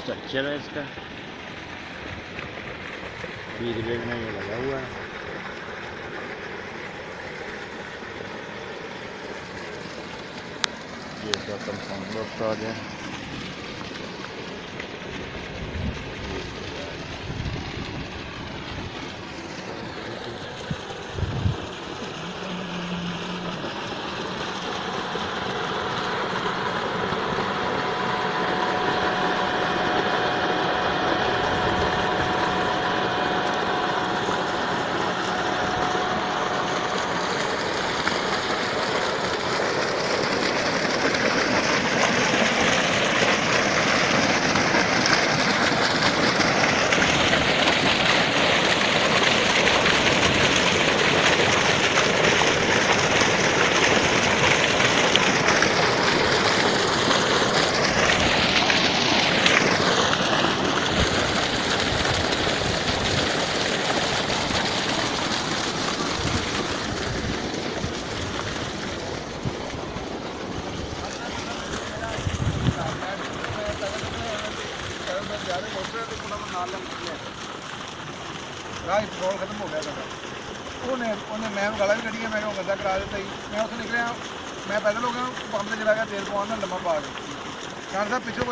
Structure है इसका, बीज बेग में ये लगा हुआ है। ये इसका कंपाउंड बॉक्स आ गया। राह पेट्रोल खत्म हो गया था। उन्हें मैं गाला भी कढ़ी, मैं गंदा करा दिता ही। मैं उसे निकलिया, मैं पैदल हो गया, पंप से चला गया तेल पवाना लम्बा पा के। डॉक्टर साहब पिछों